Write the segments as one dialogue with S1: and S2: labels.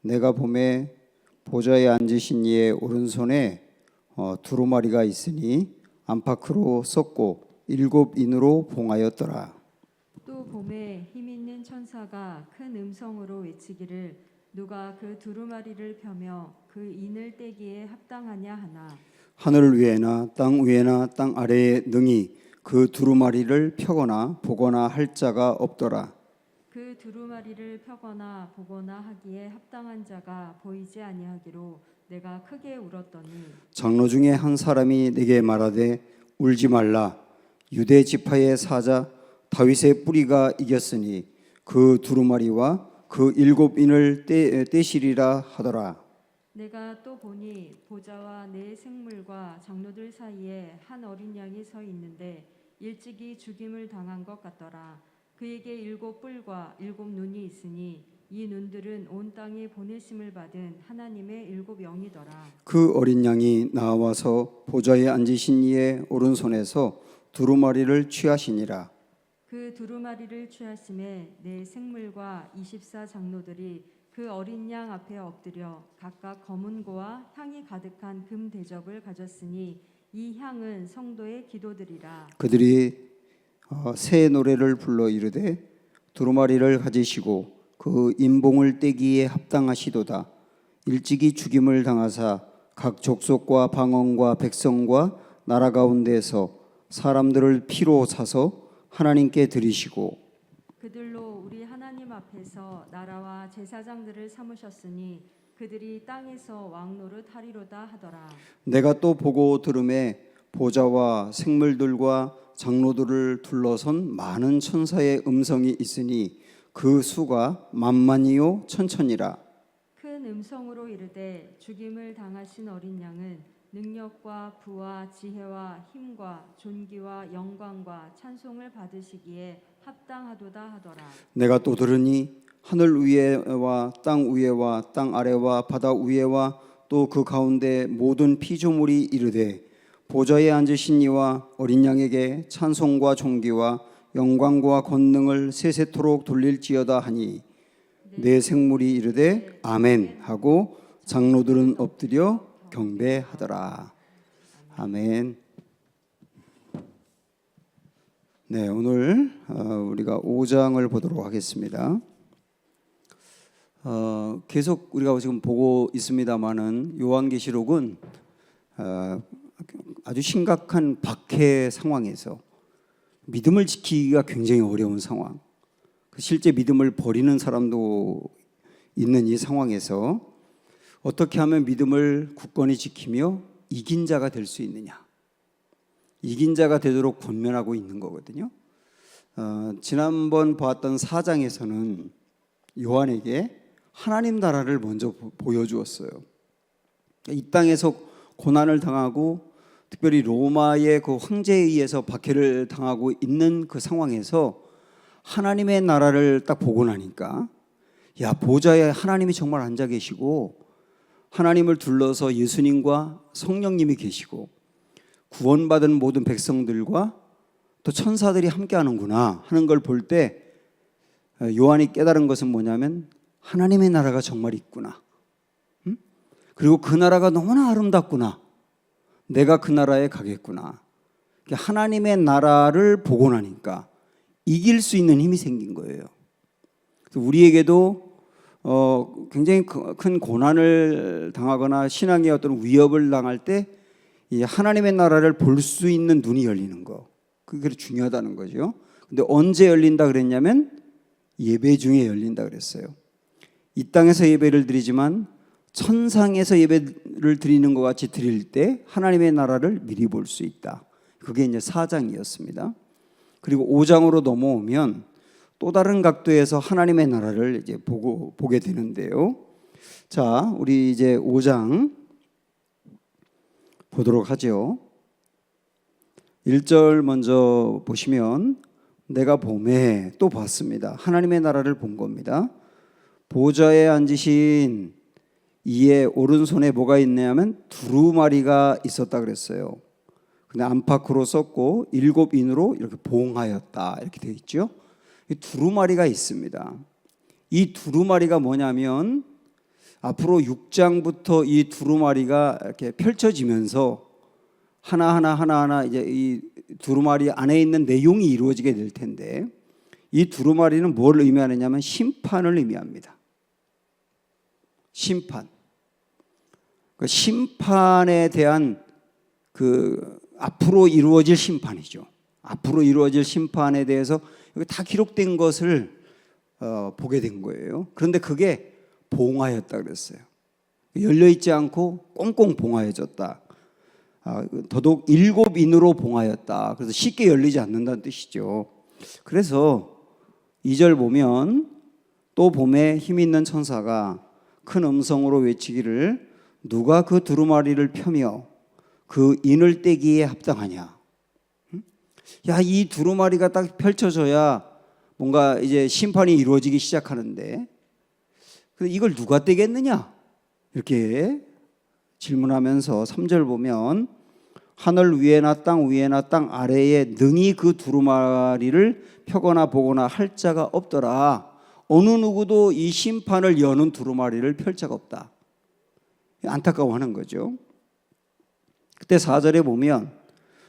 S1: 내가 보매 보좌에 앉으신 이의 오른손에 두루마리가 있으니 안팎으로 썩고 7인으로 봉하였더라.
S2: 또 봄에 힘 있는 천사가 큰 음성으로 외치기를 누가 그 두루마리를 펴며 그 인을 떼기에 합당하냐 하나
S1: 하늘 위에나 땅 아래에 능히 그 두루마리를 펴거나 보거나 할 자가 없더라.
S2: 그 두루마리를 펴거나 보거나 하기에 합당한 자가 보이지 아니하기로 내가 크게 울었더니
S1: 장로 중에 한 사람이 내게 말하되 울지 말라. 유대 지파의 사자 다윗의 뿌리가 이겼으니 그 두루마리와 그 7인을 떼시리라 하더라.
S2: 내가 또 보니 보좌와 네 생물과 장로들 사이에 한 어린 양이 서 있는데 일찍이 죽임을 당한 것 같더라. 그에게 7뿔과 7눈이 있으니 이 눈들은 온 땅에 보내심을 받은 하나님의 7영이더라.
S1: 그 어린 양이 나와서 보좌에 앉으신 이의 오른손에서 두루마리를 취하시니라.
S2: 그 두루마리를 취하심에 네 생물과 24 장로들이 그 어린 양 앞에 엎드려 각각 검은 고와 향이 가득한 금 대접을 가졌으니 이 향은 성도의 기도들이라.
S1: 그들이 새 노래를 불러 이르되 두루마리를 가지시고 그 인봉을 떼기에 합당하시도다. 일찍이 죽임을 당하사 각 족속과 방언과 백성과 나라 가운데에서 사람들을 피로 사서 하나님께 드리시고
S2: 그들로 우리 하나님 앞에서 나라와 제사장들을 삼으셨으니 그들이 땅에서 왕노릇 하리로다 하더라.
S1: 내가 또 보고 들음에 보좌와 생물들과 장로들을 둘러선 많은 천사의 음성이 있으니 그 수가 만만이요 천천이라.
S2: 큰 음성으로 이르되 죽임을 당하신 어린 양은 능력과 부와 지혜와 힘과 존귀와 영광과 찬송을 받으시기에 합당하도다 하더라.
S1: 내가 또 들으니 하늘 위에와 땅 아래와 바다 위에와 또 그 가운데 모든 피조물이 이르되 보좌에 앉으신 이와 어린 양에게 찬송과 존귀와 영광과 권능을 세세토록 돌릴지어다 하니 네 생물이 이르되 아멘 하고 장로들은 엎드려 경배하더라. 아멘. 네, 오늘 우리가 5장을 보도록 하겠습니다. 계속 우리가 지금 보고 있습니다만은 요한계시록은 아주 심각한 박해 상황에서 믿음을 지키기가 굉장히 어려운 상황, 실제 믿음을 버리는 사람도 있는 이 상황에서 어떻게 하면 믿음을 굳건히 지키며 이긴 자가 될 수 있느냐, 이긴 자가 되도록 권면하고 있는 거거든요. 지난번 보았던 4장에서는 요한에게 하나님 나라를 먼저 보여주었어요. 이 땅에서 고난을 당하고 특별히 로마의 그 황제에 의해서 박해를 당하고 있는 그 상황에서 하나님의 나라를 딱 보고 나니까 야, 보좌에 하나님이 정말 앉아 계시고 하나님을 둘러서 예수님과 성령님이 계시고 구원받은 모든 백성들과 또 천사들이 함께 하는구나 하는 걸 볼 때 요한이 깨달은 것은 뭐냐면 하나님의 나라가 정말 있구나. 그리고 그 나라가 너무나 아름답구나. 내가 그 나라에 가겠구나. 하나님의 나라를 보고 나니까 이길 수 있는 힘이 생긴 거예요. 우리에게도 굉장히 큰 고난을 당하거나 신앙의 어떤 위협을 당할 때 이 하나님의 나라를 볼 수 있는 눈이 열리는 거, 그게 중요하다는 거죠. 근데 언제 열린다 그랬냐면 예배 중에 열린다 그랬어요. 이 땅에서 예배를 드리지만 천상에서 예배를 드리는 것 같이 드릴 때 하나님의 나라를 미리 볼 수 있다. 그게 이제 4장이었습니다. 그리고 5장으로 넘어오면 또 다른 각도에서 하나님의 나라를 이제 보게 되는데요. 자, 우리 이제 5장 보도록 하죠. 1절 먼저 보시면 내가 봄에 또 봤습니다. 하나님의 나라를 본 겁니다. 보좌에 앉으신 이의 오른손에 뭐가 있냐면 두루마리가 있었다 그랬어요. 근데 안팎으로 썼고 7인으로 이렇게 봉하였다 이렇게 되어 있죠. 이 두루마리가 있습니다. 이 두루마리가 뭐냐면 앞으로 6장부터 이 두루마리가 이렇게 펼쳐지면서 하나하나 이제 이 두루마리 안에 있는 내용이 이루어지게 될 텐데, 이 두루마리는 뭘 의미하느냐면 심판을 의미합니다. 심판. 그 심판에 대한 그 앞으로 이루어질 심판이죠. 앞으로 이루어질 심판에 대해서 여기 다 기록된 것을 보게 된 거예요. 그런데 그게 봉하였다 그랬어요. 열려 있지 않고 꽁꽁 봉하여졌다. 더더욱 7인으로 봉하였다. 그래서 쉽게 열리지 않는다는 뜻이죠. 그래서 2절 보면 또 봄에 힘 있는 천사가 큰 음성으로 외치기를 누가 그 두루마리를 펴며 그 인을 떼기에 합당하냐. 야, 이 두루마리가 딱 펼쳐져야 뭔가 이제 심판이 이루어지기 시작하는데, 이걸 누가 떼겠느냐? 이렇게 질문하면서 3절 보면 하늘 위에나 땅 위에나 땅 아래에 능히 그 두루마리를 펴거나 보거나 할 자가 없더라. 어느 누구도 이 심판을 여는 두루마리를 펼 자가 없다. 안타까워하는 거죠. 그때 4절에 보면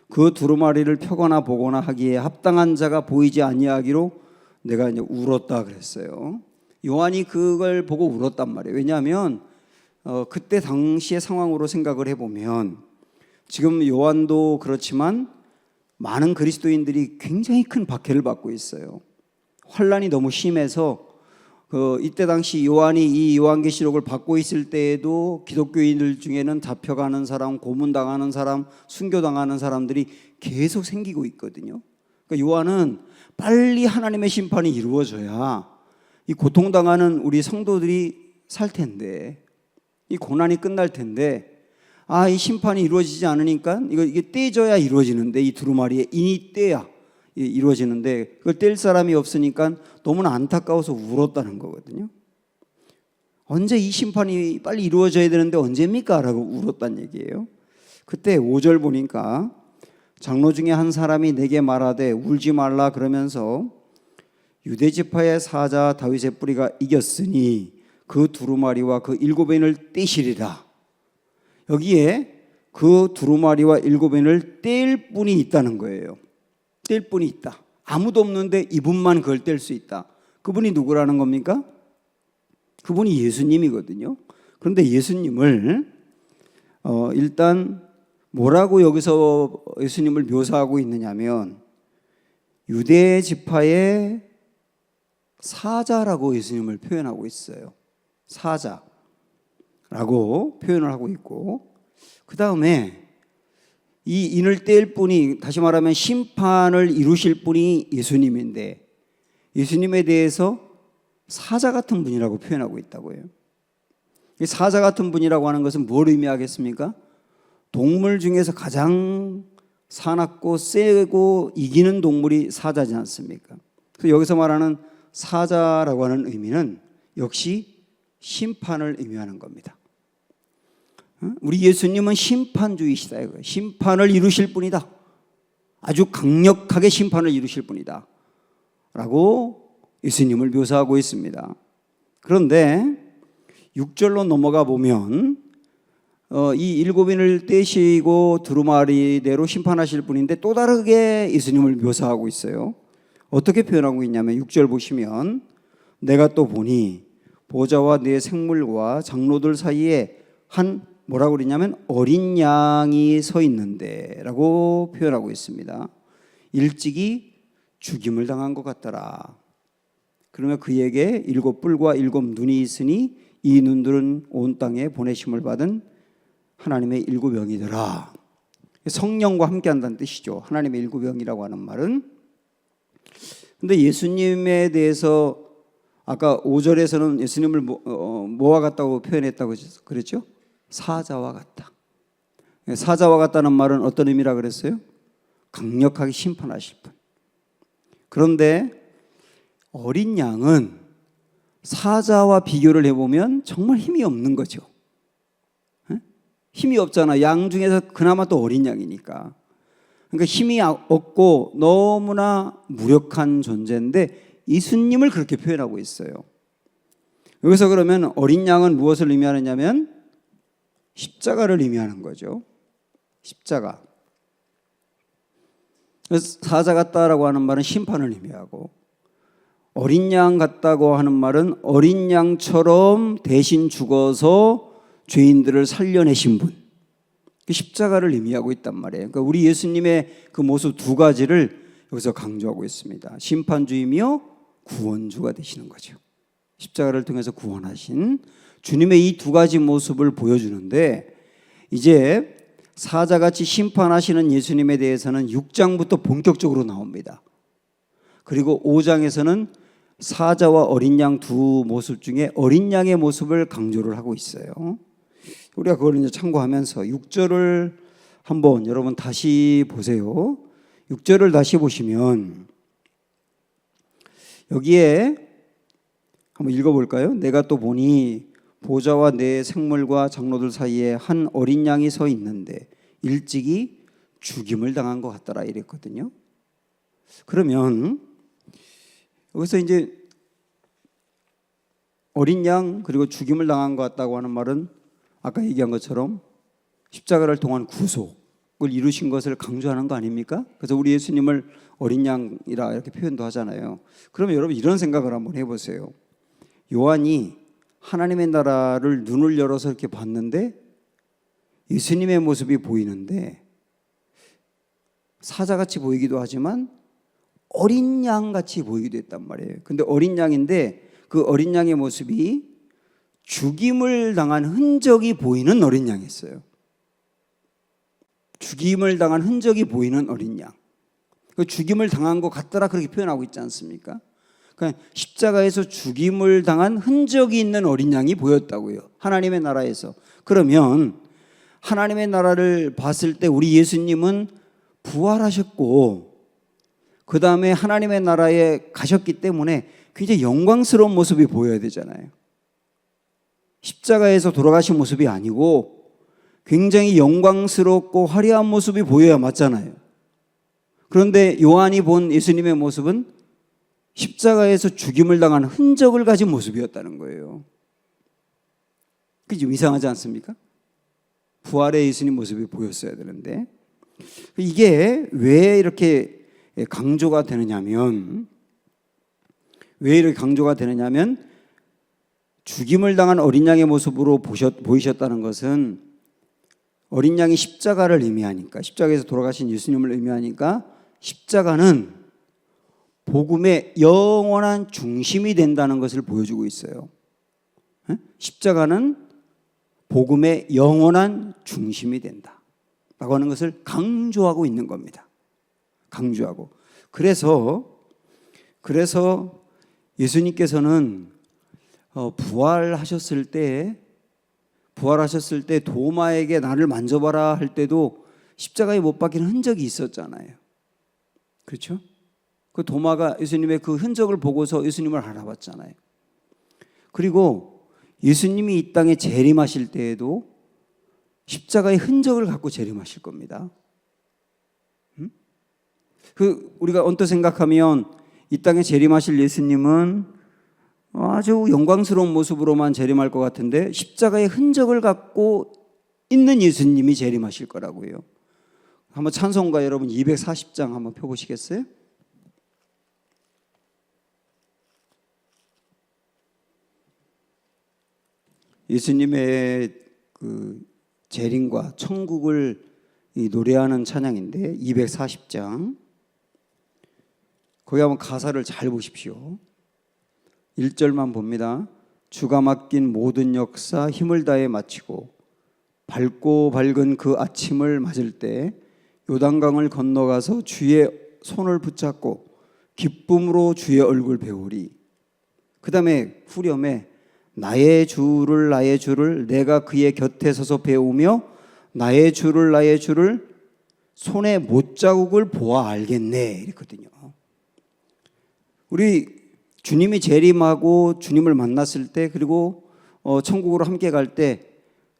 S1: 그 두루마리를 펴거나 보거나 하기에 합당한 자가 보이지 아니하기로 내가 이제 울었다 그랬어요. 요한이 그걸 보고 울었단 말이에요. 왜냐하면 그때 당시의 상황으로 생각을 해보면 지금 요한도 그렇지만 많은 그리스도인들이 굉장히 큰 박해를 받고 있어요. 환란이 너무 심해서 이때 당시 요한이 이 요한계시록을 받고 있을 때에도 기독교인들 중에는 잡혀가는 사람, 고문당하는 사람, 순교당하는 사람들이 계속 생기고 있거든요. 그러니까 요한은 빨리 하나님의 심판이 이루어져야 이 고통당하는 우리 성도들이 살 텐데, 이 고난이 끝날 텐데, 이 심판이 이루어지지 않으니까 이게 떼져야 이루어지는데, 이 두루마리에 인이 떼야 이루어지는데 그걸 뗄 사람이 없으니까 너무나 안타까워서 울었다는 거거든요. 언제 이 심판이 빨리 이루어져야 되는데 언제입니까? 라고 울었다는 얘기예요. 그때 5절 보니까 장로 중에 한 사람이 내게 말하되 울지 말라 그러면서 유대지파의 사자 다윗의 뿌리가 이겼으니 그 두루마리와 그 7인을 떼시리라. 여기에 그 두루마리와 7인을 뗄 분이 있다는 거예요. 뗄 분이 있다. 아무도 없는데 이분만 그걸 뗄 수 있다. 그분이 누구라는 겁니까? 그분이 예수님이거든요. 그런데 예수님을 일단 뭐라고 여기서 예수님을 묘사하고 있느냐면 유대 지파의 사자라고 예수님을 표현하고 있어요. 사자라고 표현을 하고 있고, 그 다음에 이 인을 뗄 분이, 다시 말하면 심판을 이루실 분이 예수님인데 예수님에 대해서 사자 같은 분이라고 표현하고 있다고요. 이 사자 같은 분이라고 하는 것은 뭘 의미하겠습니까? 동물 중에서 가장 사납고 세고 이기는 동물이 사자지 않습니까? 그래서 여기서 말하는 사자라고 하는 의미는 역시 심판을 의미하는 겁니다. 우리 예수님은 심판주이시다 이거예요. 심판을 이루실 분이다. 아주 강력하게 심판을 이루실 분이다 라고 예수님을 묘사하고 있습니다. 그런데 6절로 넘어가 보면 이 7인을 떼시고 두루마리대로 심판하실 분인데 또 다르게 예수님을 묘사하고 있어요. 어떻게 표현하고 있냐면 6절 보시면 내가 또 보니 보좌와 네 생물과 장로들 사이에 한 뭐라고 그러냐면 어린 양이 서 있는데 라고 표현하고 있습니다. 일찍이 죽임을 당한 것 같더라. 그러면 그에게 7뿔과 7눈이 있으니 이 눈들은 온 땅에 보내심을 받은 하나님의 7영이더라. 성령과 함께 한다는 뜻이죠. 하나님의 7영이라고 하는 말은. 근데 예수님에 대해서 아까 5절에서는 예수님을 뭐와 같다고 표현했다고 그랬죠? 사자와 같다. 사자와 같다는 말은 어떤 의미라 그랬어요? 강력하게 심판하실 분. 그런데 어린 양은 사자와 비교를 해보면 정말 힘이 없는 거죠. 힘이 없잖아. 양 중에서 그나마 또 어린 양이니까. 그러니까 힘이 없고 너무나 무력한 존재인데 예수님을 그렇게 표현하고 있어요. 여기서 그러면 어린 양은 무엇을 의미하느냐면 십자가를 의미하는 거죠. 십자가. 그래서 사자 같다라고 하는 말은 심판을 의미하고, 어린 양 같다고 하는 말은 어린 양처럼 대신 죽어서 죄인들을 살려내신 분, 그 십자가를 의미하고 있단 말이에요. 그러니까 우리 예수님의 그 모습 두 가지를 여기서 강조하고 있습니다. 심판주이며 구원주가 되시는 거죠. 십자가를 통해서 구원하신 주님의 이 두 가지 모습을 보여주는데, 이제 사자같이 심판하시는 예수님에 대해서는 6장부터 본격적으로 나옵니다. 그리고 5장에서는 사자와 어린 양 두 모습 중에 어린 양의 모습을 강조를 하고 있어요. 우리가 그걸 이제 참고하면서 6절을 한번 여러분 다시 보세요. 6절을 다시 보시면 여기에 한번 읽어볼까요? 내가 또 보니 보좌와 네 생물과 장로들 사이에 한 어린 양이 서 있는데 일찍이 죽임을 당한 것 같더라 이랬거든요. 그러면 여기서 이제 어린 양 그리고 죽임을 당한 것 같다고 하는 말은 아까 얘기한 것처럼 십자가를 통한 구속을 이루신 것을 강조하는 거 아닙니까? 그래서 우리 예수님을 어린 양이라 이렇게 표현도 하잖아요. 그러면 여러분 이런 생각을 한번 해보세요. 요한이 하나님의 나라를 눈을 열어서 이렇게 봤는데 예수님의 모습이 보이는데 사자같이 보이기도 하지만 어린 양같이 보이기도 했단 말이에요. 근데 어린 양인데 그 어린 양의 모습이 죽임을 당한 흔적이 보이는 어린 양이었어요. 죽임을 당한 흔적이 보이는 어린 양. 그 죽임을 당한 것 같더라 그렇게 표현하고 있지 않습니까? 그러니까 십자가에서 죽임을 당한 흔적이 있는 어린 양이 보였다고요. 하나님의 나라에서. 그러면 하나님의 나라를 봤을 때 우리 예수님은 부활하셨고 그 다음에 하나님의 나라에 가셨기 때문에 굉장히 영광스러운 모습이 보여야 되잖아요. 십자가에서 돌아가신 모습이 아니고 굉장히 영광스럽고 화려한 모습이 보여야 맞잖아요. 그런데 요한이 본 예수님의 모습은 십자가에서 죽임을 당한 흔적을 가진 모습이었다는 거예요. 그게 좀 이상하지 않습니까? 부활의 예수님 모습이 보였어야 되는데 이게 왜 이렇게 강조가 되느냐면 죽임을 당한 어린 양의 모습으로 보이셨다는 것은 어린 양이 십자가를 의미하니까, 십자가에서 돌아가신 예수님을 의미하니까 십자가는 복음의 영원한 중심이 된다는 것을 보여주고 있어요. 십자가는 복음의 영원한 중심이 된다 라고 하는 것을 강조하고 있는 겁니다. 강조하고. 그래서 예수님께서는 부활하셨을 때 도마에게 나를 만져봐라 할 때도 십자가에 못 박힌 흔적이 있었잖아요. 그렇죠? 그 도마가 예수님의 그 흔적을 보고서 예수님을 알아봤잖아요. 그리고 예수님이 이 땅에 재림하실 때에도 십자가의 흔적을 갖고 재림하실 겁니다. 우리가 언뜻 생각하면 이 땅에 재림하실 예수님은 아주 영광스러운 모습으로만 재림할 것 같은데 십자가의 흔적을 갖고 있는 예수님이 재림하실 거라고요. 한번 찬송가 여러분 240장 한번 펴보시겠어요? 예수님의 그 재림과 천국을 노래하는 찬양인데 240장 거기 한번 가사를 잘 보십시오. 1절만 봅니다. 주가 맡긴 모든 역사 힘을 다해 마치고 밝고 밝은 그 아침을 맞을 때 요단강을 건너가서 주의 손을 붙잡고 기쁨으로 주의 얼굴 배우리. 그 다음에 후렴에 나의 주를 내가 그의 곁에 서서 배우며 나의 주를 손에 못자국을 보아 알겠네 이랬거든요. 우리 주님이 재림하고 주님을 만났을 때 그리고 천국으로 함께 갈 때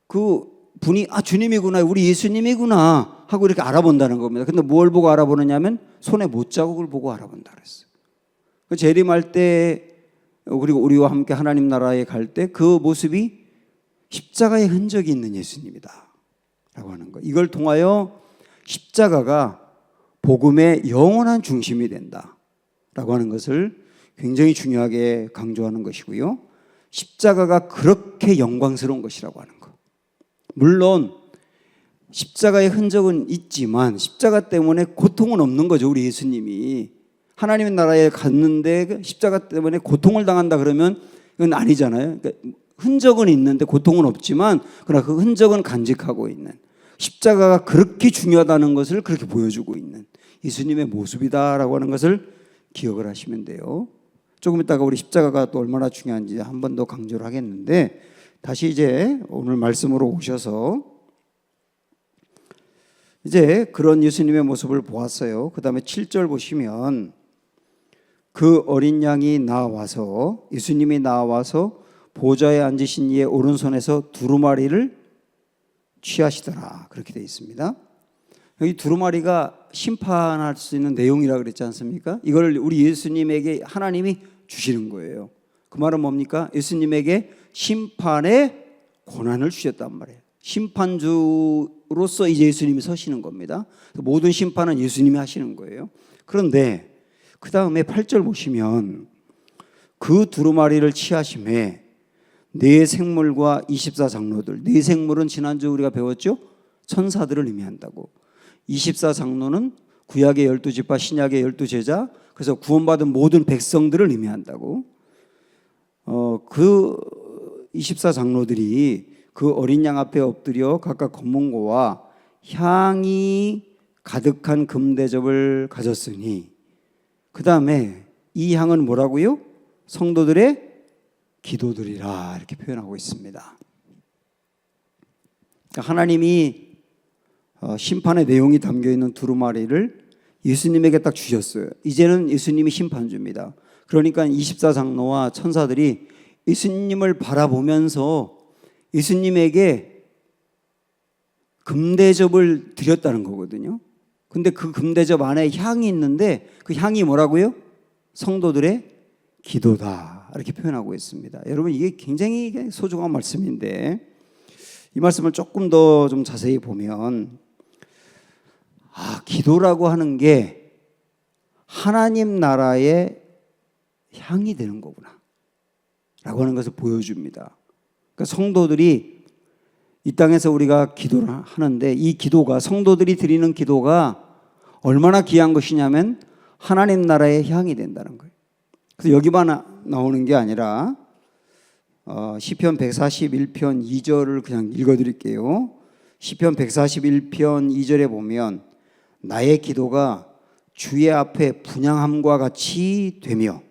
S1: 그 분이 주님이구나 우리 예수님이구나 하고 이렇게 알아본다는 겁니다. 근데 뭘 보고 알아보느냐면 손에 못자국을 보고 알아본다 그랬어요. 그 재림할 때 그리고 우리와 함께 하나님 나라에 갈 때 그 모습이 십자가의 흔적이 있는 예수님이다 라고 하는 거. 이걸 통하여 십자가가 복음의 영원한 중심이 된다 라고 하는 것을 굉장히 중요하게 강조하는 것이고요. 십자가가 그렇게 영광스러운 것이라고 하는 것. 물론 십자가의 흔적은 있지만 십자가 때문에 고통은 없는 거죠. 우리 예수님이 하나님의 나라에 갔는데 십자가 때문에 고통을 당한다 그러면 이건 아니잖아요. 그러니까 흔적은 있는데 고통은 없지만 그러나 그 흔적은 간직하고 있는, 십자가가 그렇게 중요하다는 것을 그렇게 보여주고 있는 예수님의 모습이다라고 하는 것을 기억을 하시면 돼요. 조금 있다가 우리 십자가가 또 얼마나 중요한지 한 번 더 강조를 하겠는데, 다시 이제 오늘 말씀으로 오셔서 이제 그런 예수님의 모습을 보았어요. 그 다음에 7절 보시면 그 어린 양이 나와서, 예수님이 나와서 보좌에 앉으신 이의 오른손에서 두루마리를 취하시더라, 그렇게 되어 있습니다. 여기 두루마리가 심판할 수 있는 내용이라고 그랬지 않습니까? 이걸 우리 예수님에게 하나님이 주시는 거예요. 그 말은 뭡니까? 예수님에게 심판의 고난을 주셨단 말이에요. 심판주로서 이제 예수님이 서시는 겁니다. 모든 심판은 예수님이 하시는 거예요. 그런데 그 다음에 8절 보시면 그 두루마리를 취하심에 네 생물과 24장로들, 네 생물은 지난주 우리가 배웠죠? 천사들을 의미한다고. 24장로는 구약의 12지파, 신약의 12제자, 그래서 구원받은 모든 백성들을 의미한다고. 그 24장로들이 그 어린 양 앞에 엎드려 각각 검은고와 향이 가득한 금대접을 가졌으니, 그 다음에 이 향은 뭐라고요? 성도들의 기도들이라, 이렇게 표현하고 있습니다. 하나님이 심판의 내용이 담겨있는 두루마리를 예수님에게 딱 주셨어요. 이제는 예수님이 심판주입니다. 그러니까 24장로와 천사들이 예수님을 바라보면서 예수님에게 금대접을 드렸다는 거거든요. 근데 그 금대접 안에 향이 있는데 그 향이 뭐라고요? 성도들의 기도다, 이렇게 표현하고 있습니다. 여러분, 이게 굉장히 소중한 말씀인데 이 말씀을 조금 더 좀 자세히 보면, 기도라고 하는 게 하나님 나라의 향이 되는 거구나 라고 하는 것을 보여줍니다. 그러니까 성도들이 이 땅에서 우리가 기도를 하는데 이 기도가, 성도들이 드리는 기도가 얼마나 귀한 것이냐면 하나님 나라의 향이 된다는 거예요. 그래서 여기만 나오는 게 아니라 시편 141편 2절을 그냥 읽어드릴게요. 시편 141편 2절에 보면 나의 기도가 주의 앞에 분향함과 같이 되며,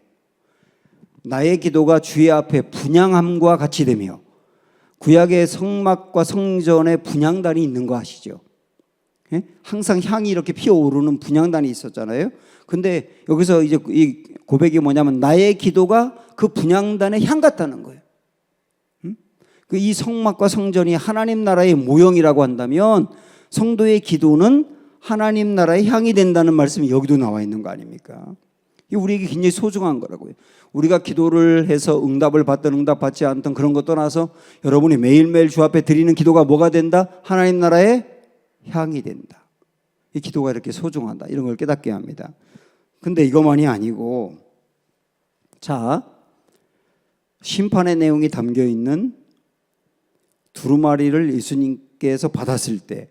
S1: 나의 기도가 주의 앞에 분향함과 같이 되며, 구약의 성막과 성전에 분향단이 있는 거 아시죠? 항상 향이 이렇게 피어오르는 분향단이 있었잖아요. 근데 여기서 이제 이 고백이 뭐냐면 나의 기도가 그 분향단의 향 같다는 거예요. 이 성막과 성전이 하나님 나라의 모형이라고 한다면 성도의 기도는 하나님 나라의 향이 된다는 말씀이 여기도 나와 있는 거 아닙니까? 이게 우리에게 굉장히 소중한 거라고요. 우리가 기도를 해서 응답을 받든 응답받지 않든 그런 것 떠나서 여러분이 매일매일 주 앞에 드리는 기도가 뭐가 된다? 하나님 나라의 향이 된다. 이 기도가 이렇게 소중하다, 이런 걸 깨닫게 합니다. 근데 이것만이 아니고, 자, 심판의 내용이 담겨 있는 두루마리를 예수님께서 받았을 때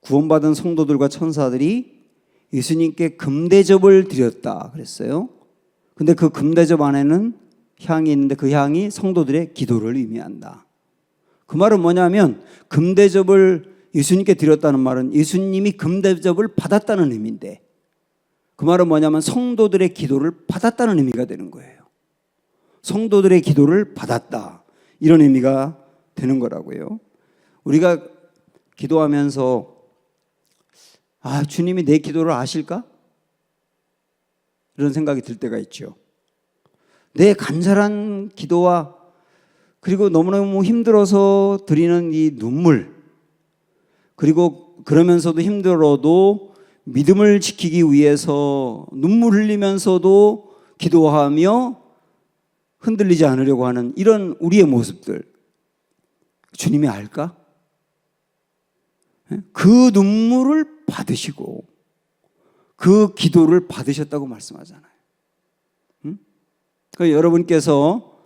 S1: 구원받은 성도들과 천사들이 예수님께 금대접을 드렸다 그랬어요. 근데 그 금대접 안에는 향이 있는데 그 향이 성도들의 기도를 의미한다. 그 말은 뭐냐면 금대접을 예수님께 드렸다는 말은 예수님이 금대접을 받았다는 의미인데, 그 말은 뭐냐면 성도들의 기도를 받았다는 의미가 되는 거예요. 성도들의 기도를 받았다, 이런 의미가 되는 거라고요. 우리가 기도하면서 주님이 내 기도를 아실까? 이런 생각이 들 때가 있죠. 내 간절한 기도와 그리고 너무너무 힘들어서 드리는 이 눈물, 그리고 그러면서도 힘들어도 믿음을 지키기 위해서 눈물 흘리면서도 기도하며 흔들리지 않으려고 하는 이런 우리의 모습들 주님이 알까? 그 눈물을 받으시고 그 기도를 받으셨다고 말씀하잖아요. 그러니까 여러분께서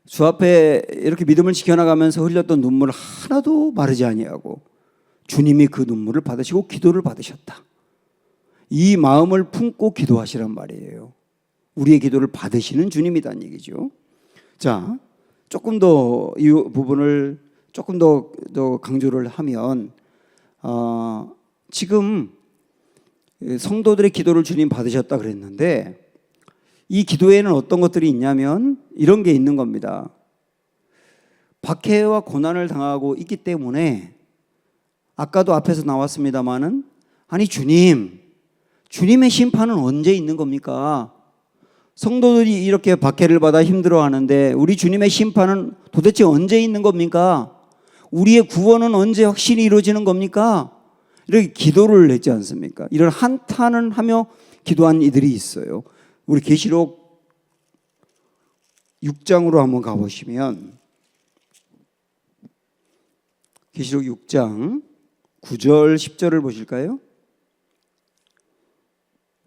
S1: 주 앞에 이렇게 믿음을 지켜나가면서 흘렸던 눈물 하나도 마르지 아니하고 주님이 그 눈물을 받으시고 기도를 받으셨다. 이 마음을 품고 기도하시란 말이에요. 우리의 기도를 받으시는 주님이란 얘기죠. 자, 조금 더 이 부분을 조금 더 강조를 하면 지금 성도들의 기도를 주님 받으셨다 그랬는데 이 기도에는 어떤 것들이 있냐면 이런 게 있는 겁니다. 박해와 고난을 당하고 있기 때문에 아까도 앞에서 나왔습니다마는 아니 주님의 심판은 언제 있는 겁니까? 성도들이 이렇게 박해를 받아 힘들어하는데 우리 주님의 심판은 도대체 언제 있는 겁니까? 우리의 구원은 언제 확실히 이루어지는 겁니까? 이렇게 기도를 했지 않습니까? 이런 한탄을 하며 기도한 이들이 있어요. 우리 계시록 6장으로 한번 가보시면 계시록 6장 9절 10절을 보실까요?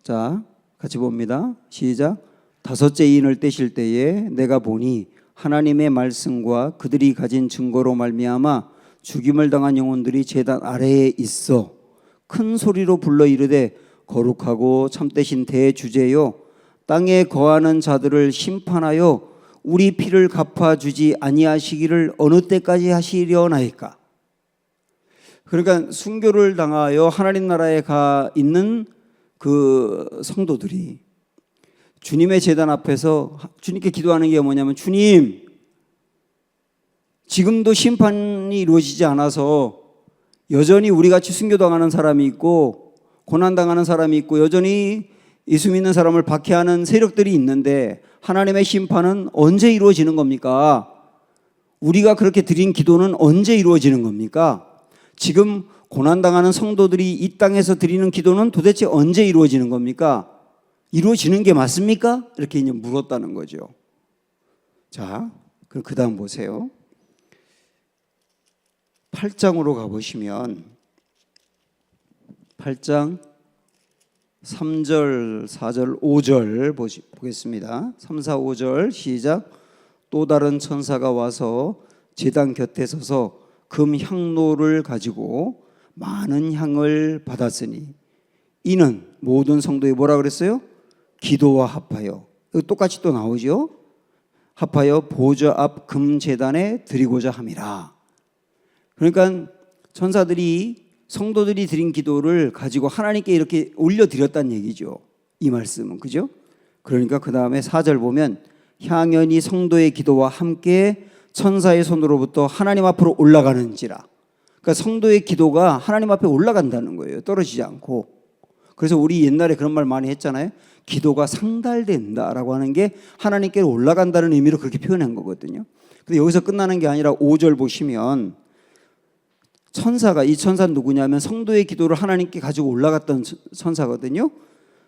S1: 자, 같이 봅니다. 시작. 다섯째 인을 떼실 때에 내가 보니 하나님의 말씀과 그들이 가진 증거로 말미암아 죽임을 당한 영혼들이 제단 아래에 있어 큰 소리로 불러 이르되 거룩하고 참되신 대주제요 땅에 거하는 자들을 심판하여 우리 피를 갚아주지 아니하시기를 어느 때까지 하시려나이까. 그러니까 순교를 당하여 하나님 나라에 가 있는 그 성도들이 주님의 제단 앞에서 주님께 기도하는 게 뭐냐면 주님 지금도 심판이 이루어지지 않아서 여전히 우리같이 순교당하는 사람이 있고 고난당하는 사람이 있고 여전히 예수 믿는 사람을 박해하는 세력들이 있는데 하나님의 심판은 언제 이루어지는 겁니까? 우리가 그렇게 드린 기도는 언제 이루어지는 겁니까? 지금 고난당하는 성도들이 이 땅에서 드리는 기도는 도대체 언제 이루어지는 겁니까? 이루어지는 게 맞습니까? 이렇게 이제 물었다는 거죠. 자, 그럼 그 다음 보세요. 8장으로 가보시면 8장 3절, 4절, 5절 보겠습니다. 3, 4, 5절 시작. 또 다른 천사가 와서 제단 곁에 서서 금 향로를 가지고 많은 향을 받았으니 이는 모든 성도에 뭐라 그랬어요? 기도와 합하여 똑같이 또 나오죠. 합하여 보좌 앞 금제단에 드리고자 함이라. 그러니까 천사들이 성도들이 드린 기도를 가지고 하나님께 이렇게 올려드렸다는 얘기죠. 이 말씀은 그죠? 그러니까 그 다음에 4절 보면 향연이 성도의 기도와 함께 천사의 손으로부터 하나님 앞으로 올라가는지라. 그러니까 성도의 기도가 하나님 앞에 올라간다는 거예요. 떨어지지 않고. 그래서 우리 옛날에 그런 말 많이 했잖아요. 기도가 상달된다라고 하는 게 하나님께 올라간다는 의미로 그렇게 표현한 거거든요. 근데 여기서 끝나는 게 아니라 5절 보시면 천사가, 이 천사는 누구냐면 성도의 기도를 하나님께 가지고 올라갔던 천사거든요.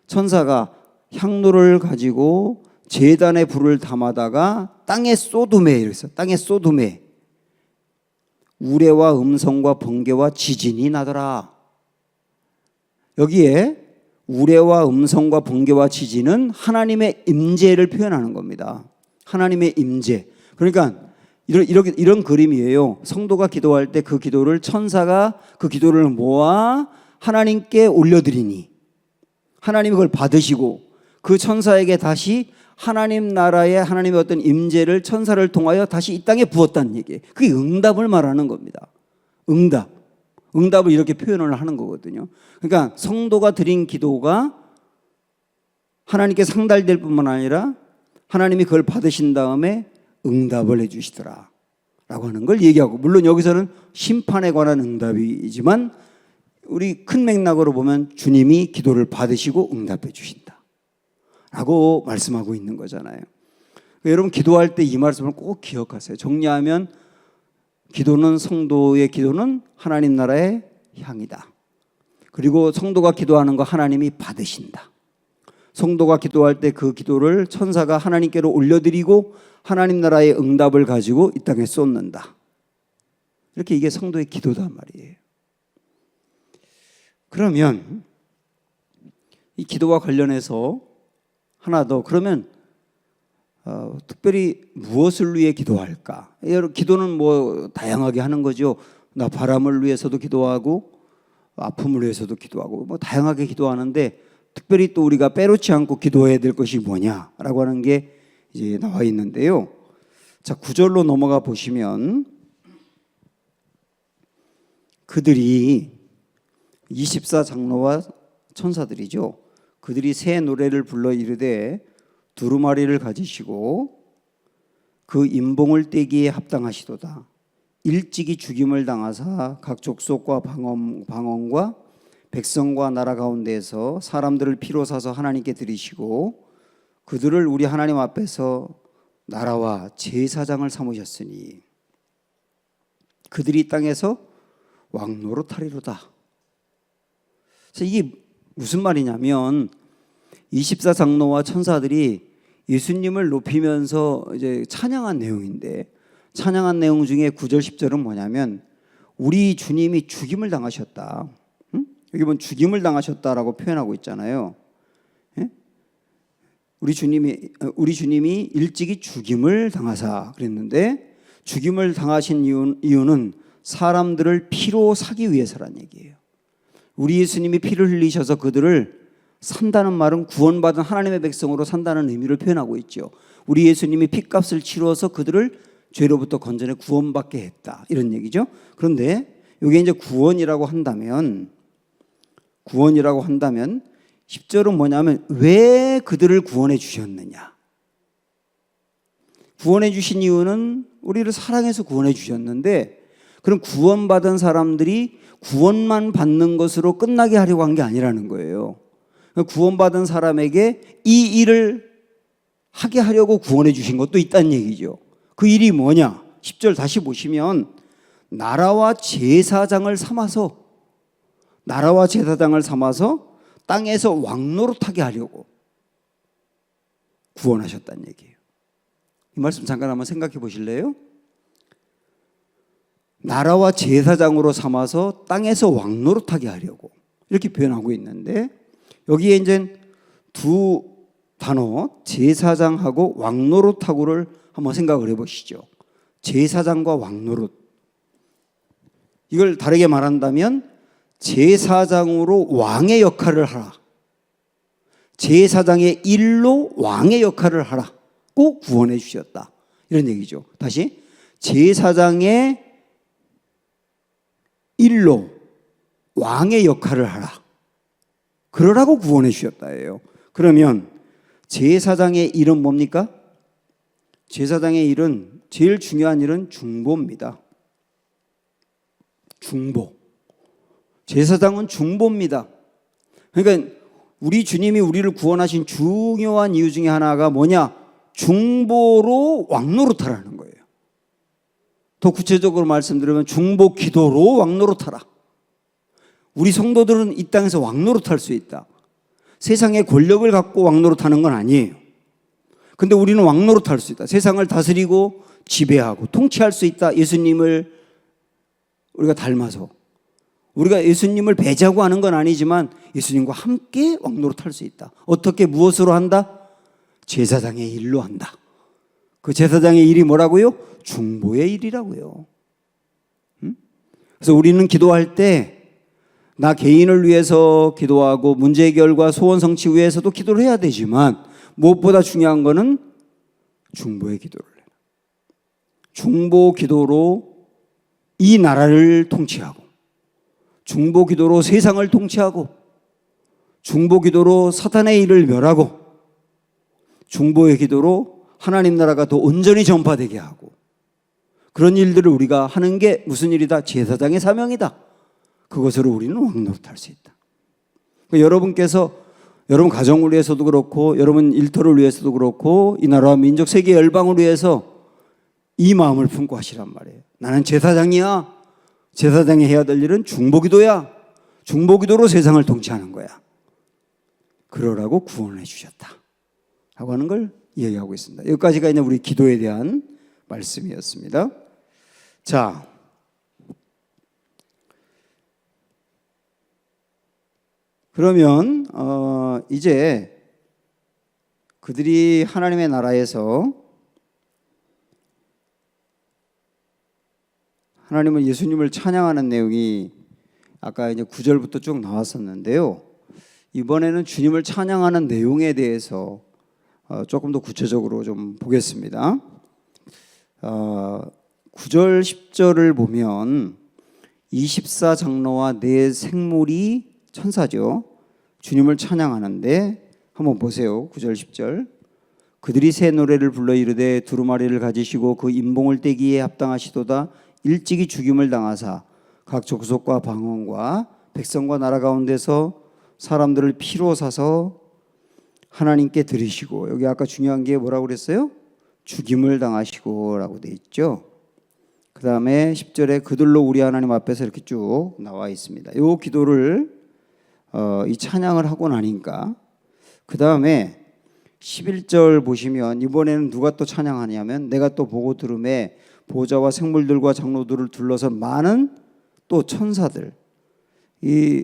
S1: 천사가 향로를 가지고 제단에 불을 담아다가 땅에 쏟음에, 이랬어요. 땅에 쏟음에 우레와 음성과 번개와 지진이 나더라. 여기에 우레와 음성과 번개와 지진은 하나님의 임재를 표현하는 겁니다. 하나님의 임재. 그러니까 이런 그림이에요. 성도가 기도할 때 그 기도를 천사가 그 기도를 모아 하나님께 올려드리니 하나님이 그걸 받으시고 그 천사에게 다시 하나님 나라의 하나님의 어떤 임재를 천사를 통하여 다시 이 땅에 부었다는 얘기예요. 그게 응답을 말하는 겁니다. 응답을 이렇게 표현을 하는 거거든요. 그러니까 성도가 드린 기도가 하나님께 상달될 뿐만 아니라 하나님이 그걸 받으신 다음에 응답을 해주시더라 라고 하는 걸 얘기하고, 물론 여기서는 심판에 관한 응답이지만 우리 큰 맥락으로 보면 주님이 기도를 받으시고 응답해 주신다 라고 말씀하고 있는 거잖아요. 여러분 기도할 때 이 말씀을 꼭 기억하세요. 정리하면 기도는, 성도의 기도는 하나님 나라의 향이다. 그리고 성도가 기도하는 거 하나님이 받으신다. 성도가 기도할 때 그 기도를 천사가 하나님께로 올려드리고 하나님 나라의 응답을 가지고 이 땅에 쏟는다. 이렇게 이게 성도의 기도단 말이에요. 그러면 이 기도와 관련해서 하나 더, 그러면 특별히 무엇을 위해 기도할까? 기도는 뭐 다양하게 하는 거죠. 나 바람을 위해서도 기도하고 아픔을 위해서도 기도하고 뭐 다양하게 기도하는데, 특별히 또 우리가 빼놓지 않고 기도해야 될 것이 뭐냐라고 하는 게 이제 나와 있는데요. 자, 9절로 넘어가 보시면 그들이 24장로와 천사들이죠. 그들이 새 노래를 불러 이르되 두루마리를 가지시고 그 임봉을 떼기에 합당하시도다. 일찍이 죽임을 당하사 각 족속과 방언과 백성과 나라 가운데에서 사람들을 피로 사서 하나님께 드리시고 그들을 우리 하나님 앞에서 나라와 제사장을 삼으셨으니 그들이 땅에서 왕노릇하리로다. 그래서 이게 무슨 말이냐면 24장로와 천사들이 예수님을 높이면서 이제 찬양한 내용인데, 찬양한 내용 중에 9절 10절은 뭐냐면 우리 주님이 죽임을 당하셨다. 여기 보면 죽임을 당하셨다라고 표현하고 있잖아요. 예? 우리 주님이 일찍이 죽임을 당하사 그랬는데, 죽임을 당하신 이유는 사람들을 피로 사기 위해서란 얘기예요. 우리 예수님이 피를 흘리셔서 그들을 산다는 말은 구원받은 하나님의 백성으로 산다는 의미를 표현하고 있죠. 우리 예수님이 피값을 치루어서 그들을 죄로부터 건져내 구원받게 했다, 이런 얘기죠. 그런데 이게 이제 구원이라고 한다면 10절은 뭐냐면 왜 그들을 구원해 주셨느냐. 구원해 주신 이유는 우리를 사랑해서 구원해 주셨는데, 그럼 구원받은 사람들이 구원만 받는 것으로 끝나게 하려고 한 게 아니라는 거예요. 구원받은 사람에게 이 일을 하게 하려고 구원해 주신 것도 있다는 얘기죠. 그 일이 뭐냐? 10절 다시 보시면 나라와 제사장을 삼아서 땅에서 왕노릇하게 하려고 구원하셨다는 얘기예요. 이 말씀 잠깐 한번 생각해 보실래요? 나라와 제사장으로 삼아서 땅에서 왕노릇하게 하려고 이렇게 표현하고 있는데, 여기에 이제 두 단어 제사장하고 왕노릇하고를 한번 생각을 해보시죠. 제사장과 왕노릇, 이걸 다르게 말한다면 제사장으로 왕의 역할을 하라, 제사장의 일로 왕의 역할을 하라고 구원해 주셨다, 이런 얘기죠. 다시, 제사장의 일로 왕의 역할을 하라, 그러라고 구원해 주셨다예요. 그러면 제사장의 일은 뭡니까? 제사장의 일은, 제일 중요한 일은 중보입니다. 중보. 제사장은 중보입니다. 그러니까 우리 주님이 우리를 구원하신 중요한 이유 중에 하나가 뭐냐? 중보로 왕노릇하라는 거예요. 더 구체적으로 말씀드리면 중보 기도로 왕노릇하라. 우리 성도들은 이 땅에서 왕노릇할 수 있다. 세상의 권력을 갖고 왕노릇하는 건 아니에요. 근데 우리는 왕노릇할 수 있다. 세상을 다스리고 지배하고 통치할 수 있다. 예수님을 우리가 닮아서. 우리가 예수님을 배제하고 하는 건 아니지만 예수님과 함께 왕노릇할 수 있다. 어떻게, 무엇으로 한다? 제사장의 일로 한다. 그 제사장의 일이 뭐라고요? 중보의 일이라고요. 그래서 우리는 기도할 때 나 개인을 위해서 기도하고 문제 해결과 소원 성취 위해서도 기도를 해야 되지만, 무엇보다 중요한 거는 중보의 기도를 해요. 중보 기도로 이 나라를 통치하고, 중보 기도로 세상을 통치하고, 중보 기도로 사탄의 일을 멸하고, 중보의 기도로 하나님 나라가 더 온전히 전파되게 하고, 그런 일들을 우리가 하는 게 무슨 일이다? 제사장의 사명이다. 그것으로 우리는 왕노릇할 수 있다. 그러니까 여러분께서 여러분 가정을 위해서도 그렇고, 여러분 일터를 위해서도 그렇고, 이 나라와 민족 세계 열방을 위해서 이 마음을 품고 하시란 말이에요. 나는 제사장이야. 제사장이 해야 될 일은 중보기도야. 중보기도로 세상을 통치하는 거야. 그러라고 구원해 주셨다 하고 하는 걸 이야기하고 있습니다. 여기까지가 이제 우리 기도에 대한 말씀이었습니다. 자, 그러면 이제 그들이 하나님의 나라에서 하나님을 예수님을 찬양하는 내용이 아까 이제 9절부터 쭉 나왔었는데요. 이번에는 주님을 찬양하는 내용에 대해서 조금 더 구체적으로 좀 보겠습니다. 9절 10절을 보면 24장로와 네 생물이 천사죠. 주님을 찬양하는데 한번 보세요. 9절 10절. 그들이 새 노래를 불러 이르되 두루마리를 가지시고 그 인봉을 떼기에 합당하시도다. 일찍이 죽임을 당하사 각 족속과 방언과 백성과 나라 가운데서 사람들을 피로 사서 하나님께 드리시고, 여기 아까 중요한 게 뭐라고 그랬어요? 죽임을 당하시고 라고 돼 있죠. 그 다음에 10절에 그들로 우리 하나님 앞에서 이렇게 쭉 나와 있습니다. 이 기도를 이 찬양을 하고 나니까 그 다음에 11절 보시면 이번에는 누가 또 찬양하냐면 내가 또 보고 들음에 보좌와 생물들과 장로들을 둘러서 많은 또 천사들, 이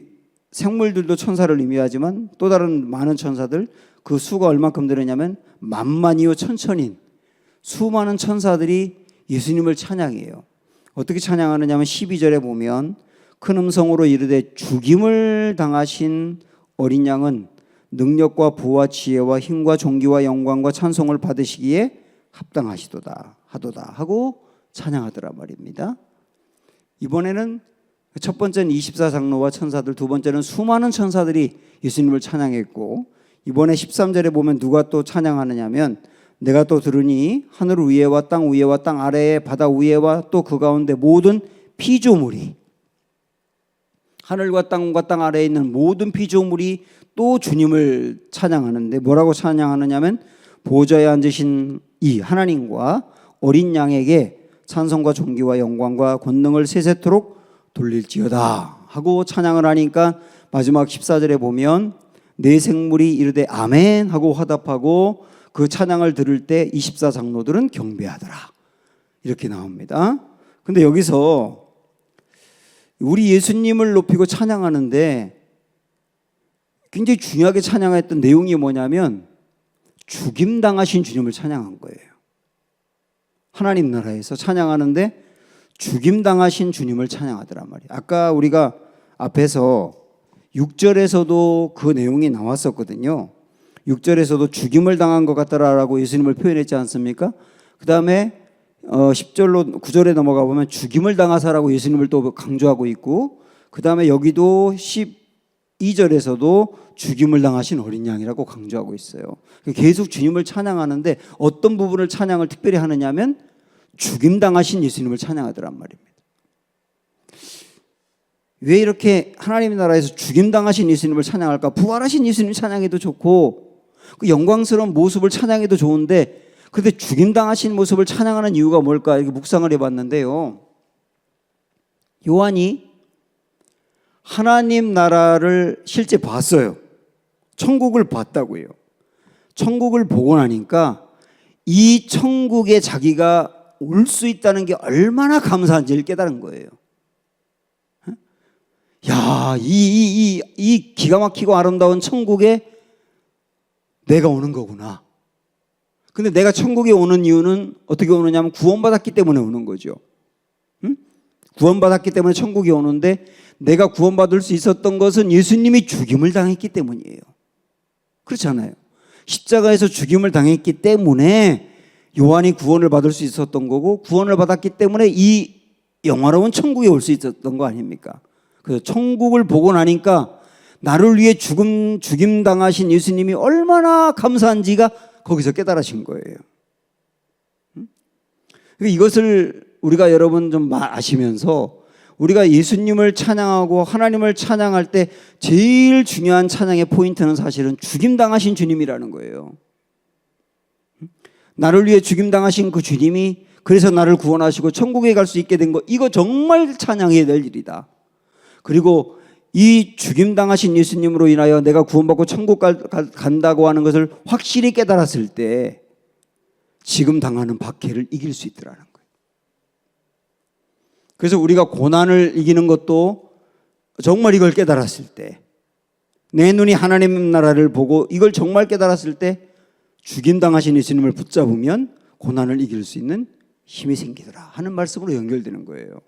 S1: 생물들도 천사를 의미하지만 또 다른 많은 천사들, 그 수가 얼만큼 되느냐면 만만이요 천천인 수많은 천사들이 예수님을 찬양해요. 어떻게 찬양하느냐면 12절에 보면 큰 음성으로 이르되 죽임을 당하신 어린 양은 능력과 부와 지혜와 힘과 존귀와 영광과 찬송을 받으시기에 합당하시도다 하도다 하고 찬양하더라 말입니다. 이번에는 첫 번째는 24장로와 천사들, 두 번째는 수많은 천사들이 예수님을 찬양했고, 이번에 13절에 보면 누가 또 찬양하느냐면 내가 또 들으니 하늘 위에와 땅 위에와 땅 아래에 바다 위에와 또 그 가운데 모든 피조물이, 하늘과 땅과 땅 아래에 있는 모든 피조물이 또 주님을 찬양하는데 뭐라고 찬양하느냐면 보좌에 앉으신 이 하나님과 어린 양에게 찬송과 존귀와 영광과 권능을 세세토록 돌릴지어다 하고 찬양을 하니까 마지막 14절에 보면 네 생물이 이르되 아멘 하고 화답하고 그 찬양을 들을 때 24장로들은 경배하더라 이렇게 나옵니다. 근데 여기서 우리 예수님을 높이고 찬양하는데 굉장히 중요하게 찬양했던 내용이 뭐냐면 죽임당하신 주님을 찬양한 거예요. 하나님 나라에서 찬양하는데 죽임당하신 주님을 찬양하더란 말이에요. 아까 우리가 앞에서 6절에서도 그 내용이 나왔었거든요. 6절에서도 죽임을 당한 것 같더라라고 예수님을 표현했지 않습니까? 그 다음에 10절로 9절에 넘어가 보면 죽임을 당하사라고 예수님을 또 강조하고 있고, 그 다음에 여기도 12절에서도 죽임을 당하신 어린 양이라고 강조하고 있어요. 계속 주님을 찬양하는데 어떤 부분을 찬양을 특별히 하느냐면 죽임당하신 예수님을 찬양하더란 말입니다. 왜 이렇게 하나님의 나라에서 죽임당하신 예수님을 찬양할까? 부활하신 예수님 찬양해도 좋고 그 영광스러운 모습을 찬양해도 좋은데, 그런데 죽임당하신 모습을 찬양하는 이유가 뭘까? 이렇게 묵상을 해봤는데요. 요한이 하나님 나라를 실제 봤어요. 천국을 봤다고요. 천국을 보고 나니까 이 천국에 자기가 올 수 있다는 게 얼마나 감사한지를 깨달은 거예요. 야, 이 기가 막히고 아름다운 천국에 내가 오는 거구나. 근데 내가 천국에 오는 이유는 어떻게 오느냐면 구원받았기 때문에 오는 거죠. 응? 구원받았기 때문에 천국에 오는데 내가 구원받을 수 있었던 것은 예수님이 죽임을 당했기 때문이에요. 그렇잖아요. 십자가에서 죽임을 당했기 때문에 요한이 구원을 받을 수 있었던 거고, 구원을 받았기 때문에 이 영화로운 천국에 올 수 있었던 거 아닙니까? 그래서 천국을 보고 나니까 나를 위해 죽임 당하신 예수님이 얼마나 감사한지가 거기서 깨달으신 거예요. 이것을 우리가 여러분 좀 아시면서 우리가 예수님을 찬양하고 하나님을 찬양할 때 제일 중요한 찬양의 포인트는 사실은 죽임당하신 주님이라는 거예요. 나를 위해 죽임당하신 그 주님이 그래서 나를 구원하시고 천국에 갈 수 있게 된 거, 이거 정말 찬양해야 될 일이다. 그리고 이 죽임당하신 예수님으로 인하여 내가 구원받고 천국 간다고 하는 것을 확실히 깨달았을 때 지금 당하는 박해를 이길 수 있더라는 거예요. 그래서 우리가 고난을 이기는 것도 정말 이걸 깨달았을 때, 내 눈이 하나님 나라를 보고 이걸 정말 깨달았을 때 죽임당하신 예수님을 붙잡으면 고난을 이길 수 있는 힘이 생기더라 하는 말씀으로 연결되는 거예요.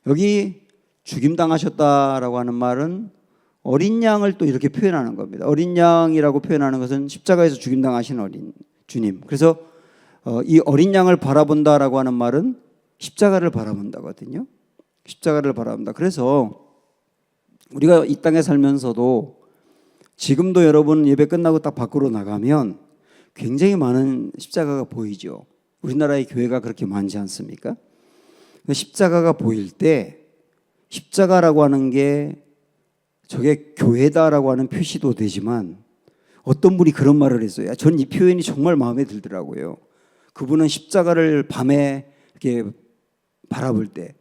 S1: 여기 죽임당하셨다라고 하는 말은 어린 양을 또 이렇게 표현하는 겁니다. 어린 양이라고 표현하는 것은 십자가에서 죽임당하신 어린 주님. 그래서 이 어린 양을 바라본다라고 하는 말은 십자가를 바라본다거든요. 십자가를 바라본다. 그래서 우리가 이 땅에 살면서도 지금도 여러분 예배 끝나고 딱 밖으로 나가면 굉장히 많은 십자가가 보이죠. 우리나라의 교회가 그렇게 많지 않습니까? 십자가가 보일 때 십자가라고 하는 게 저게 교회다라고 하는 표시도 되지만 어떤 분이 그런 말을 했어요. 전 이 표현이 정말 마음에 들더라고요. 그분은 십자가를 밤에 이렇게 바라볼 때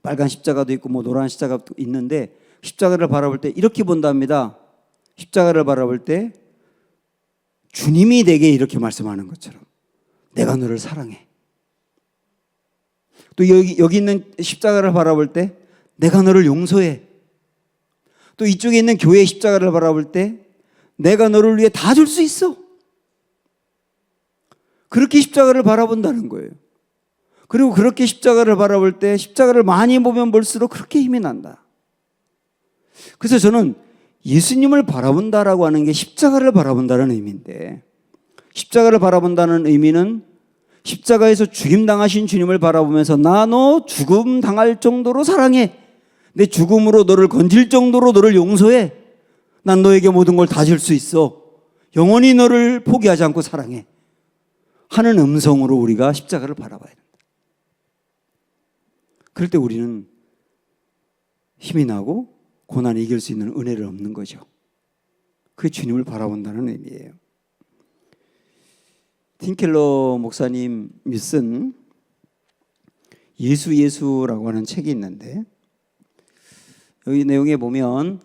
S1: 빨간 십자가도 있고 뭐 노란 십자가도 있는데 십자가를 바라볼 때 이렇게 본답니다. 십자가를 바라볼 때 주님이 내게 이렇게 말씀하는 것처럼 내가 너를 사랑해. 또 여기 있는 십자가를 바라볼 때 내가 너를 용서해. 또 이쪽에 있는 교회의 십자가를 바라볼 때 내가 너를 위해 다 줄 수 있어. 그렇게 십자가를 바라본다는 거예요. 그리고 그렇게 십자가를 바라볼 때 십자가를 많이 보면 볼수록 그렇게 힘이 난다. 그래서 저는 예수님을 바라본다라고 하는 게 십자가를 바라본다는 의미인데, 십자가를 바라본다는 의미는 십자가에서 죽임당하신 주님을 바라보면서 나 너 죽음 당할 정도로 사랑해. 내 죽음으로 너를 건질 정도로 너를 용서해. 난 너에게 모든 걸 다 줄 수 있어. 영원히 너를 포기하지 않고 사랑해. 하는 음성으로 우리가 십자가를 바라봐야 된다. 그럴 때 우리는 힘이 나고 고난을 이길 수 있는 은혜를 얻는 거죠. 그게 주님을 바라본다는 의미예요. 팀켈러 목사님이 쓴 예수라고 하는 책이 있는데 여기 내용에 보면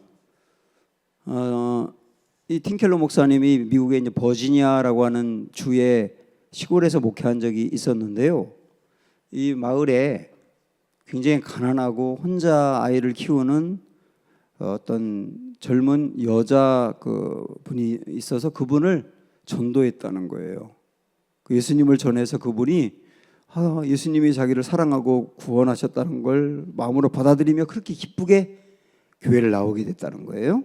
S1: 이 팀켈러 목사님이 미국의 이제 버지니아라고 하는 주의 시골에서 목회한 적이 있었는데요. 이 마을에 굉장히 가난하고 혼자 아이를 키우는 어떤 젊은 여자 그 분이 있어서 그분을 전도했다는 거예요. 그 예수님을 전해서 그분이 예수님이 자기를 사랑하고 구원하셨다는 걸 마음으로 받아들이며 그렇게 기쁘게 교회를 나오게 됐다는 거예요.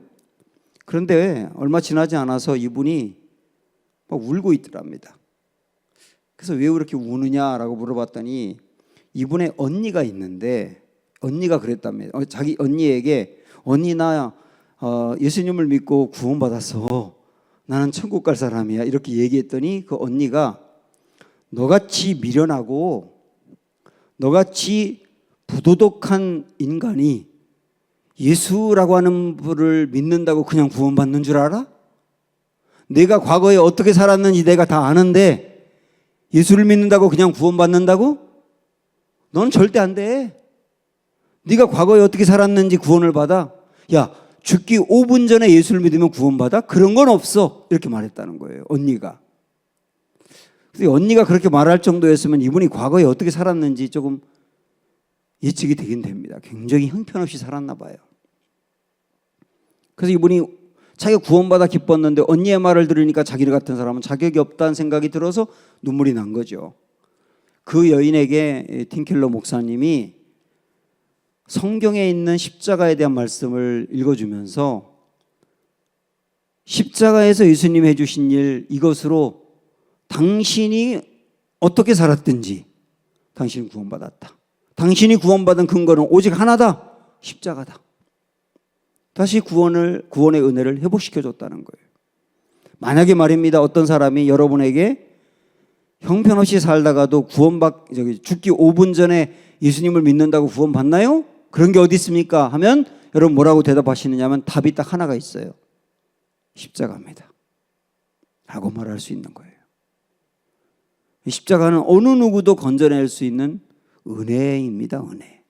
S1: 그런데 얼마 지나지 않아서 이분이 막 울고 있더랍니다. 그래서 왜 그렇게 우느냐라고 물어봤더니 이분의 언니가 있는데 언니가 그랬답니다. 자기 언니에게 언니 나 예수님을 믿고 구원받았어. 나는 천국 갈 사람이야. 이렇게 얘기했더니 그 언니가 너같이 미련하고 너같이 부도덕한 인간이 예수라고 하는 분을 믿는다고 그냥 구원받는 줄 알아? 내가 과거에 어떻게 살았는지 내가 다 아는데 예수를 믿는다고 그냥 구원받는다고? 넌 절대 안 돼. 네가 과거에 어떻게 살았는지 구원을 받아? 야, 죽기 5분 전에 예수를 믿으면 구원받아? 그런 건 없어. 이렇게 말했다는 거예요, 언니가. 그래서 언니가 그렇게 말할 정도였으면 이분이 과거에 어떻게 살았는지 조금 예측이 되긴 됩니다. 굉장히 형편없이 살았나 봐요. 그래서 이분이 자기가 구원받아 기뻤는데 언니의 말을 들으니까 자기 같은 사람은 자격이 없다는 생각이 들어서 눈물이 난 거죠. 그 여인에게 팀켈러 목사님이 성경에 있는 십자가에 대한 말씀을 읽어주면서 십자가에서 예수님이 해주신 일 이것으로 당신이 어떻게 살았든지 당신은 구원받았다. 당신이 구원받은 근거는 오직 하나다. 십자가다. 다시 구원의 은혜를 회복시켜줬다는 거예요. 만약에 말입니다. 어떤 사람이 여러분에게 형편없이 살다가도 죽기 5분 전에 예수님을 믿는다고 구원받나요? 그런 게 어디 있습니까? 하면 여러분 뭐라고 대답하시느냐 하면 답이 딱 하나가 있어요. 십자가입니다. 라고 말할 수 있는 거예요. 십자가는 어느 누구도 건져낼 수 있는 은혜입니다. 은혜.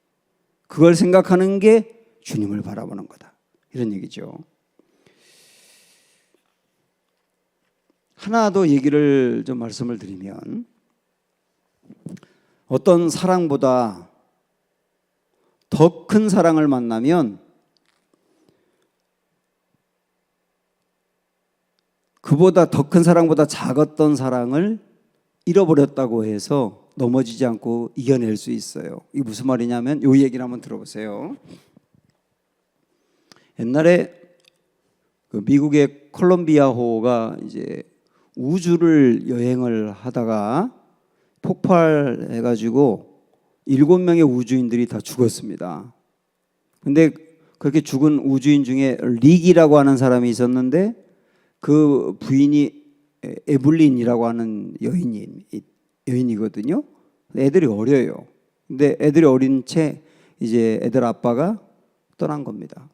S1: 그걸 생각하는 게 주님을 바라보는 거다. 이런 얘기죠. 하나 더 얘기를 좀 말씀을 드리면, 어떤 사랑보다 더 큰 사랑을 만나면 그보다 더 큰 사랑보다 작았던 사랑을 잃어버렸다고 해서 넘어지지 않고 이겨낼 수 있어요. 이게 무슨 말이냐면 이 얘기를 한번 들어보세요. 옛날에 그 미국의 콜롬비아호가 이제 우주를 여행을 하다가 폭발해가지고 7명의 우주인들이 다 죽었습니다. 근데 그렇게 죽은 우주인 중에 릭이라고 하는 사람이 있었는데 그 부인이 에블린이라고 하는 여인이거든요. 애들이 어려요. 근데 애들이 어린 채 이제 애들 아빠가 떠난 겁니다.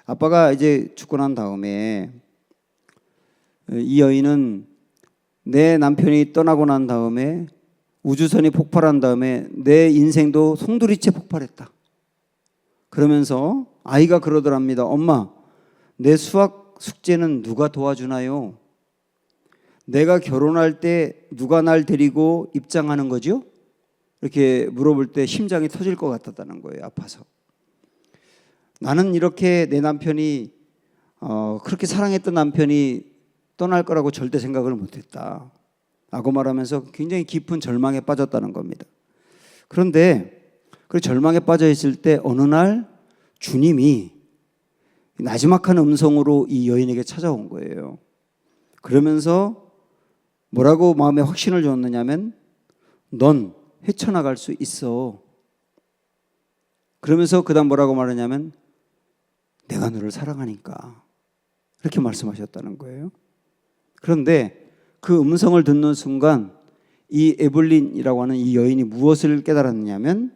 S1: 아빠가 이제 죽고 난 다음에 이 여인은 내 남편이 떠나고 난 다음에 우주선이 폭발한 다음에 내 인생도 송두리째 폭발했다. 그러면서 아이가 그러더랍니다. 엄마, 내 수학 숙제는 누가 도와주나요? 내가 결혼할 때 누가 날 데리고 입장하는 거죠? 이렇게 물어볼 때 심장이 터질 것 같았다는 거예요. 아파서. 나는 이렇게 내 남편이 그렇게 사랑했던 남편이 떠날 거라고 절대 생각을 못했다 라고 말하면서 굉장히 깊은 절망에 빠졌다는 겁니다. 그런데 그 절망에 빠져 있을 때 어느 날 주님이 나지막한 음성으로 이 여인에게 찾아온 거예요. 그러면서 뭐라고 마음에 확신을 줬느냐면 넌 헤쳐나갈 수 있어. 그러면서 그 다음 뭐라고 말하냐면 내가 너를 사랑하니까, 이렇게 말씀하셨다는 거예요. 그런데 그 음성을 듣는 순간 이 에블린이라고 하는 이 여인이 무엇을 깨달았냐면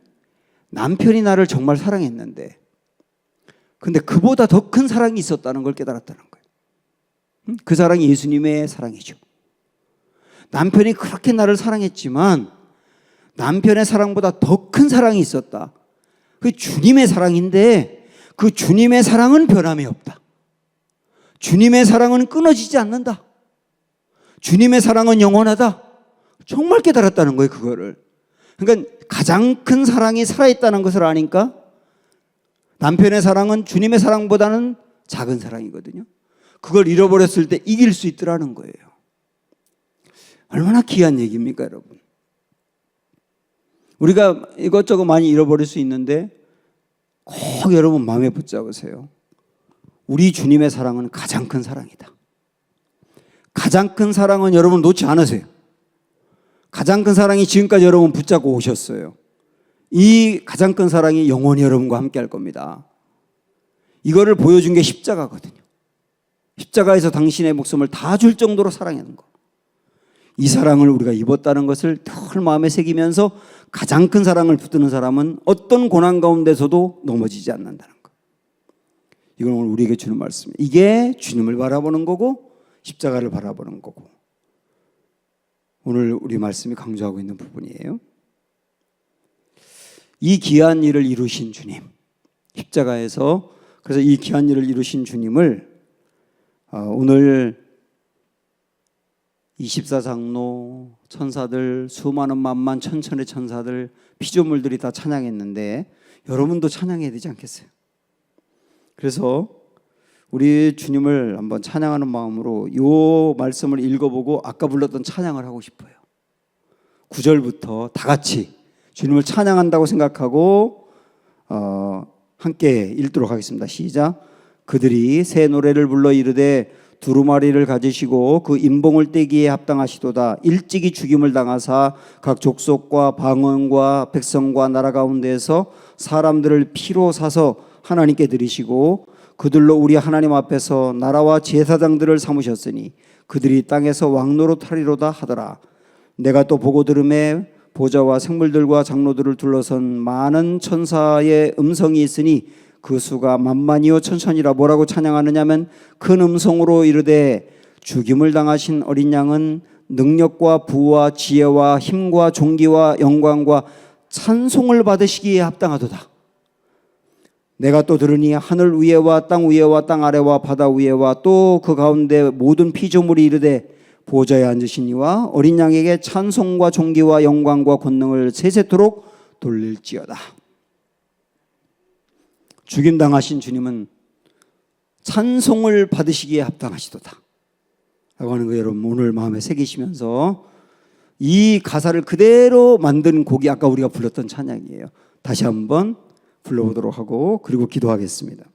S1: 남편이 나를 정말 사랑했는데 근데 그보다 더 큰 사랑이 있었다는 걸 깨달았다는 거예요. 그 사랑이 예수님의 사랑이죠. 남편이 그렇게 나를 사랑했지만 남편의 사랑보다 더 큰 사랑이 있었다. 그게 주님의 사랑인데 그 주님의 사랑은 변함이 없다. 주님의 사랑은 끊어지지 않는다. 주님의 사랑은 영원하다. 정말 깨달았다는 거예요, 그거를. 그러니까 가장 큰 사랑이 살아있다는 것을 아니까 남편의 사랑은 주님의 사랑보다는 작은 사랑이거든요. 그걸 잃어버렸을 때 이길 수 있더라는 거예요. 얼마나 귀한 얘기입니까, 여러분? 우리가 이것저것 많이 잃어버릴 수 있는데 꼭 여러분 마음에 붙잡으세요. 우리 주님의 사랑은 가장 큰 사랑이다. 가장 큰 사랑은 여러분 놓지 않으세요. 가장 큰 사랑이 지금까지 여러분 붙잡고 오셨어요. 이 가장 큰 사랑이 영원히 여러분과 함께 할 겁니다. 이거를 보여준 게 십자가거든요. 십자가에서 당신의 목숨을 다 줄 정도로 사랑하는 거. 이 사랑을 우리가 입었다는 것을 늘 마음에 새기면서 가장 큰 사랑을 붙드는 사람은 어떤 고난 가운데서도 넘어지지 않는다는 거. 이건 오늘 우리에게 주는 말씀이에요. 이게 주님을 바라보는 거고 십자가를 바라보는 거고 오늘 우리 말씀이 강조하고 있는 부분이에요. 이 귀한 일을 이루신 주님, 십자가에서 그래서 이 귀한 일을 이루신 주님을 오늘 24장로 천사들, 수많은 만만 천천의 천사들, 피조물들이 다 찬양했는데 여러분도 찬양해야 되지 않겠어요? 그래서 우리 주님을 한번 찬양하는 마음으로 이 말씀을 읽어보고 아까 불렀던 찬양을 하고 싶어요. 9절부터 다 같이 주님을 찬양한다고 생각하고 함께 읽도록 하겠습니다. 시작. 그들이 새 노래를 불러 이르되 두루마리를 가지시고 그 임봉을 떼기에 합당하시도다. 일찍이 죽임을 당하사 각 족속과 방언과 백성과 나라 가운데에서 사람들을 피로 사서 하나님께 드리시고 그들로 우리 하나님 앞에서 나라와 제사장들을 삼으셨으니 그들이 땅에서 왕노릇하리로다 하더라. 내가 또 보고 들음에 보좌와 생물들과 장로들을 둘러선 많은 천사의 음성이 있으니 그 수가 만만이요 천천이라. 뭐라고 찬양하느냐면 큰 음성으로 이르되 죽임을 당하신 어린 양은 능력과 부와 지혜와 힘과 존귀와 영광과 찬송을 받으시기에 합당하도다. 내가 또 들으니 하늘 위에와 땅 위에와 땅 아래와 바다 위에와 또 그 가운데 모든 피조물이 이르되 보좌에 앉으신 이와 어린 양에게 찬송과 존귀와 영광과 권능을 세세토록 돌릴지어다. 죽임당하신 주님은 찬송을 받으시기에 합당하시도다 라고 하는 거 여러분 오늘 마음에 새기시면서 이 가사를 그대로 만든 곡이 아까 우리가 불렀던 찬양이에요. 다시 한번 불러보도록 하고 그리고 기도하겠습니다.